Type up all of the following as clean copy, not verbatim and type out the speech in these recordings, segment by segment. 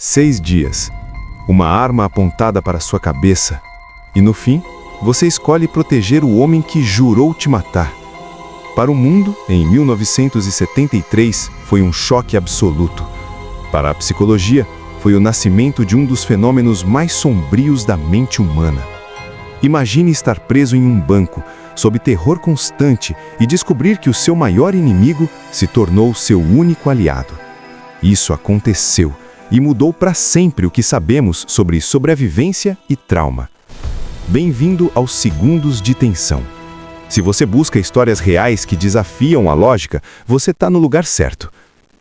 6 dias, uma arma apontada para sua cabeça, e no fim, você escolhe proteger o homem que jurou te matar. Para o mundo, em 1973, foi um choque absoluto. Para a psicologia, foi o nascimento de um dos fenômenos mais sombrios da mente humana. Imagine estar preso em um banco, sob terror constante, e descobrir que o seu maior inimigo se tornou seu único aliado. Isso aconteceu e mudou para sempre o que sabemos sobre sobrevivência e trauma. Bem-vindo aos Segundos de Tensão. Se você busca histórias reais que desafiam a lógica, você está no lugar certo.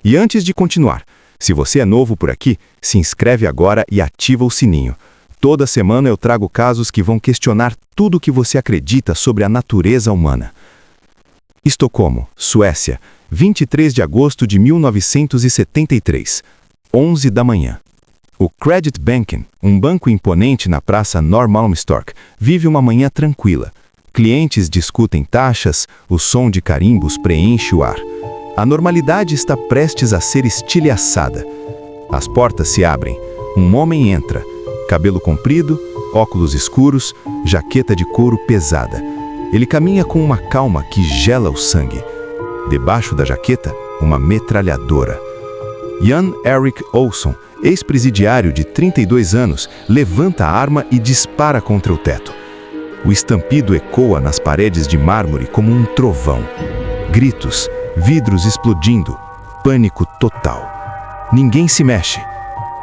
E antes de continuar, se você é novo por aqui, se inscreve agora e ativa o sininho. Toda semana eu trago casos que vão questionar tudo o que você acredita sobre a natureza humana. Estocolmo, Suécia, 23 de agosto de 1973, 11 da manhã. O Credit Banken, um banco imponente na praça Norrmalmstorg, vive uma manhã tranquila. Clientes discutem taxas, o som de carimbos preenche o ar. A normalidade está prestes a ser estilhaçada. As portas se abrem. Um homem entra. Cabelo comprido, óculos escuros, jaqueta de couro pesada. Ele caminha com uma calma que gela o sangue. Debaixo da jaqueta, uma metralhadora. Jan Erik Olsson, ex-presidiário de 32 anos, levanta a arma e dispara contra o teto. O estampido ecoa nas paredes de mármore como um trovão. Gritos, vidros explodindo, pânico total. Ninguém se mexe.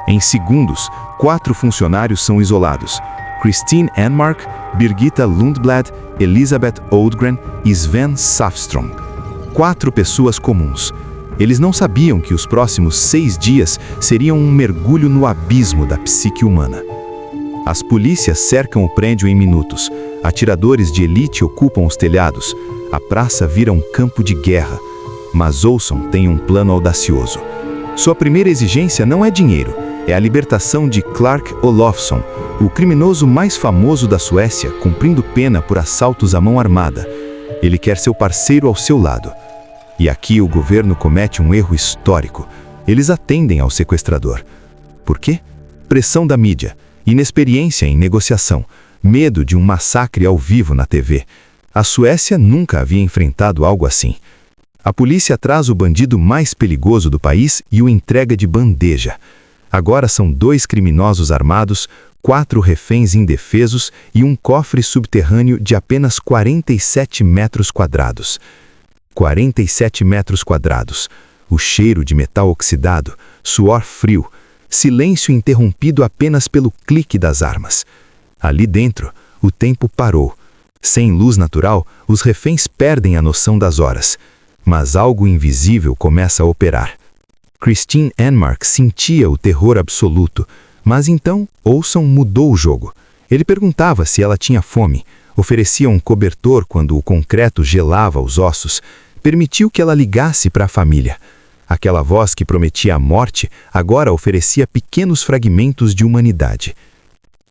Em segundos, 4 funcionários são isolados. Christine Enmark, Birgitta Lundblad, Elisabeth Oldgren e Sven Safström. 4 pessoas comuns. Eles não sabiam que os próximos 6 dias seriam um mergulho no abismo da psique humana. As polícias cercam o prédio em minutos. Atiradores de elite ocupam os telhados. A praça vira um campo de guerra. Mas Olsson tem um plano audacioso. Sua primeira exigência não é dinheiro, é a libertação de Clark Olofsson, o criminoso mais famoso da Suécia, cumprindo pena por assaltos à mão armada. Ele quer seu parceiro ao seu lado. E aqui o governo comete um erro histórico. Eles atendem ao sequestrador. Por quê? Pressão da mídia, inexperiência em negociação, medo de um massacre ao vivo na TV. A Suécia nunca havia enfrentado algo assim. A polícia traz o bandido mais perigoso do país e o entrega de bandeja. Agora são 2 criminosos armados, 4 reféns indefesos e um cofre subterrâneo de apenas 47 metros quadrados. 47 metros quadrados. O cheiro de metal oxidado, suor frio, silêncio interrompido apenas pelo clique das armas. Ali dentro, o tempo parou. Sem luz natural, os reféns perdem a noção das horas. Mas algo invisível começa a operar. Christine Enmark sentia o terror absoluto, mas então Olsson mudou o jogo. Ele perguntava se ela tinha fome, oferecia um cobertor quando o concreto gelava os ossos, permitiu que ela ligasse para a família. Aquela voz que prometia a morte agora oferecia pequenos fragmentos de humanidade.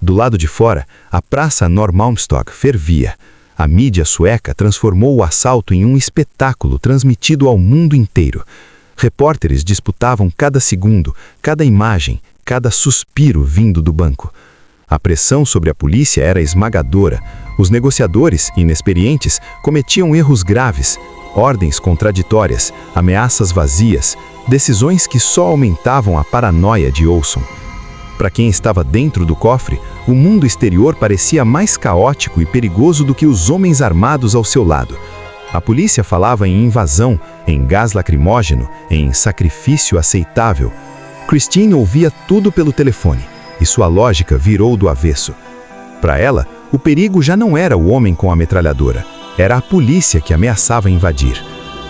Do lado de fora, a praça Norrmalmstorg fervia. A mídia sueca transformou o assalto em um espetáculo transmitido ao mundo inteiro. Repórteres disputavam cada segundo, cada imagem, cada suspiro vindo do banco. A pressão sobre a polícia era esmagadora. Os negociadores, inexperientes, cometiam erros graves, ordens contraditórias, ameaças vazias, decisões que só aumentavam a paranoia de Olsson. Para quem estava dentro do cofre, o mundo exterior parecia mais caótico e perigoso do que os homens armados ao seu lado. A polícia falava em invasão, em gás lacrimógeno, em sacrifício aceitável. Christine ouvia tudo pelo telefone, e sua lógica virou do avesso. Para ela, o perigo já não era o homem com a metralhadora, era a polícia que ameaçava invadir.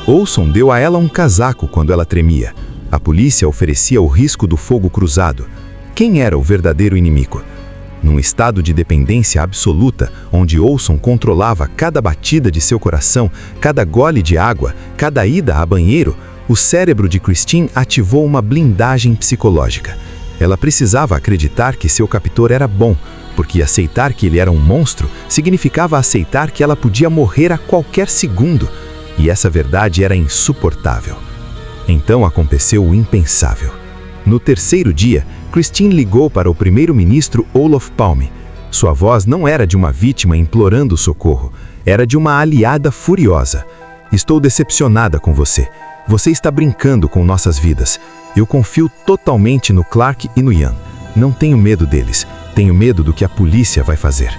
Olsson deu a ela um casaco quando ela tremia. A polícia oferecia o risco do fogo cruzado. Quem era o verdadeiro inimigo? Num estado de dependência absoluta, onde Olsson controlava cada batida de seu coração, cada gole de água, cada ida a banheiro, o cérebro de Christine ativou uma blindagem psicológica. Ela precisava acreditar que seu captor era bom, porque aceitar que ele era um monstro significava aceitar que ela podia morrer a qualquer segundo, e essa verdade era insuportável. Então aconteceu o impensável. No terceiro dia, Christine ligou para o primeiro-ministro Olof Palme. Sua voz não era de uma vítima implorando socorro, era de uma aliada furiosa. Estou decepcionada com você. Você está brincando com nossas vidas. Eu confio totalmente no Clark e no Ian. Não tenho medo deles. Tenho medo do que a polícia vai fazer.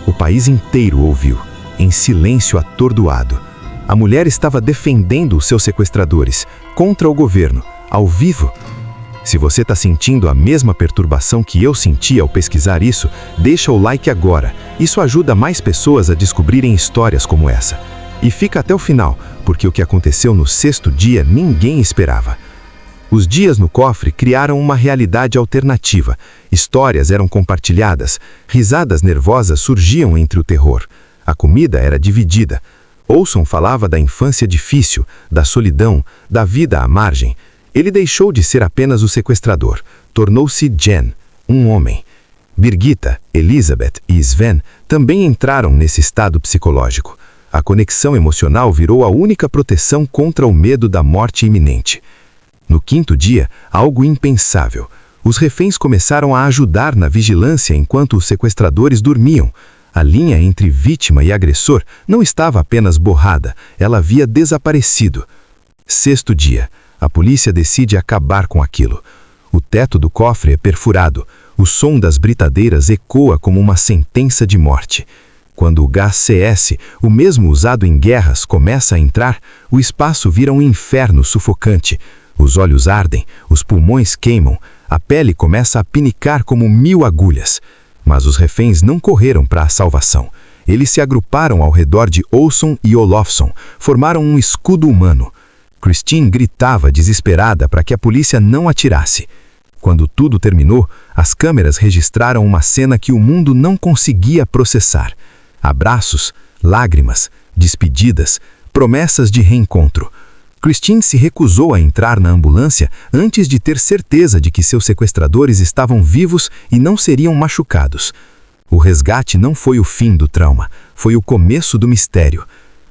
O país inteiro ouviu, em silêncio atordoado. A mulher estava defendendo os seus sequestradores, contra o governo, ao vivo. Se você está sentindo a mesma perturbação que eu senti ao pesquisar isso, deixa o like agora. Isso ajuda mais pessoas a descobrirem histórias como essa. E fica até o final, porque o que aconteceu no sexto dia ninguém esperava. Os dias no cofre criaram uma realidade alternativa. Histórias eram compartilhadas, risadas nervosas surgiam entre o terror. A comida era dividida. Olson falava da infância difícil, da solidão, da vida à margem. Ele deixou de ser apenas o sequestrador. Tornou-se Jen, um homem. Birgitta, Elizabeth e Sven também entraram nesse estado psicológico. A conexão emocional virou a única proteção contra o medo da morte iminente. No quinto dia, algo impensável. Os reféns começaram a ajudar na vigilância enquanto os sequestradores dormiam. A linha entre vítima e agressor não estava apenas borrada, ela havia desaparecido. Sexto dia, a polícia decide acabar com aquilo. O teto do cofre é perfurado, o som das britadeiras ecoa como uma sentença de morte. Quando o gás CS, o mesmo usado em guerras, começa a entrar, o espaço vira um inferno sufocante. Os olhos ardem, os pulmões queimam, a pele começa a pinicar como 1000 agulhas. Mas os reféns não correram para a salvação. Eles se agruparam ao redor de Olson e Olofsson, formaram um escudo humano. Christine gritava desesperada para que a polícia não atirasse. Quando tudo terminou, as câmeras registraram uma cena que o mundo não conseguia processar. Abraços, lágrimas, despedidas, promessas de reencontro. Christine se recusou a entrar na ambulância antes de ter certeza de que seus sequestradores estavam vivos e não seriam machucados. O resgate não foi o fim do trauma, foi o começo do mistério.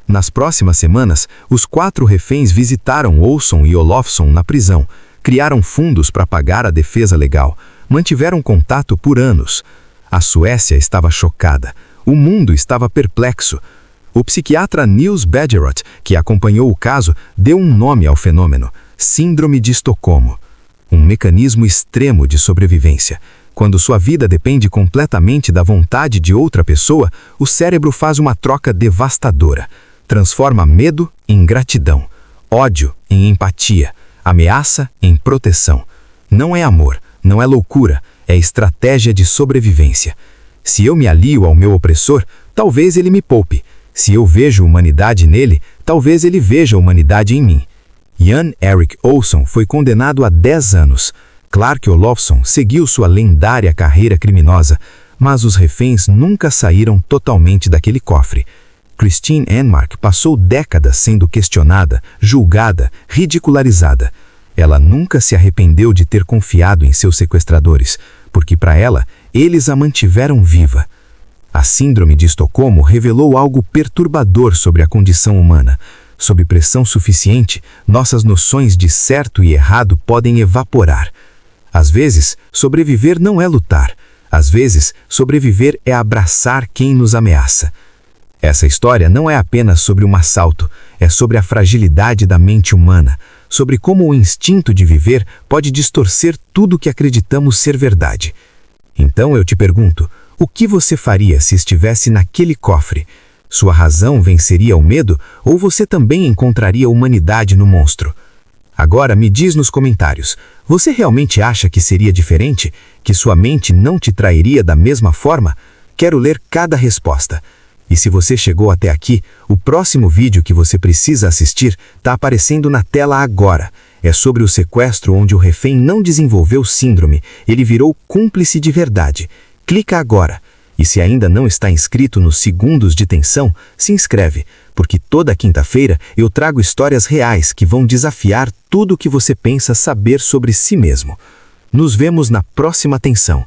Nas próximas semanas, os 4 reféns visitaram Olson e Olofsson na prisão, criaram fundos para pagar a defesa legal, mantiveram contato por anos. A Suécia estava chocada, o mundo estava perplexo. O psiquiatra Niels Badgerot, que acompanhou o caso, deu um nome ao fenômeno: Síndrome de Estocolmo. Um mecanismo extremo de sobrevivência. Quando sua vida depende completamente da vontade de outra pessoa, o cérebro faz uma troca devastadora. Transforma medo em gratidão, ódio em empatia, ameaça em proteção. Não é amor, não é loucura, é estratégia de sobrevivência. Se eu me alio ao meu opressor, talvez ele me poupe. Se eu vejo humanidade nele, talvez ele veja humanidade em mim. Jan Erik Olsson foi condenado a 10 anos. Clark Olofsson seguiu sua lendária carreira criminosa, mas os reféns nunca saíram totalmente daquele cofre. Christine Enmark passou décadas sendo questionada, julgada, ridicularizada. Ela nunca se arrependeu de ter confiado em seus sequestradores, porque para ela, eles a mantiveram viva. A Síndrome de Estocolmo revelou algo perturbador sobre a condição humana. Sob pressão suficiente, nossas noções de certo e errado podem evaporar. Às vezes, sobreviver não é lutar. Às vezes, sobreviver é abraçar quem nos ameaça. Essa história não é apenas sobre um assalto, é sobre a fragilidade da mente humana, sobre como o instinto de viver pode distorcer tudo que acreditamos ser verdade. Então eu te pergunto, o que você faria se estivesse naquele cofre? Sua razão venceria o medo ou você também encontraria humanidade no monstro? Agora me diz nos comentários, você realmente acha que seria diferente? Que sua mente não te trairia da mesma forma? Quero ler cada resposta. E se você chegou até aqui, o próximo vídeo que você precisa assistir está aparecendo na tela agora. É sobre o sequestro onde o refém não desenvolveu síndrome, ele virou cúmplice de verdade. Clica agora. E se ainda não está inscrito nos Segundos de Tensão, se inscreve, porque toda quinta-feira eu trago histórias reais que vão desafiar tudo o que você pensa saber sobre si mesmo. Nos vemos na próxima Tensão.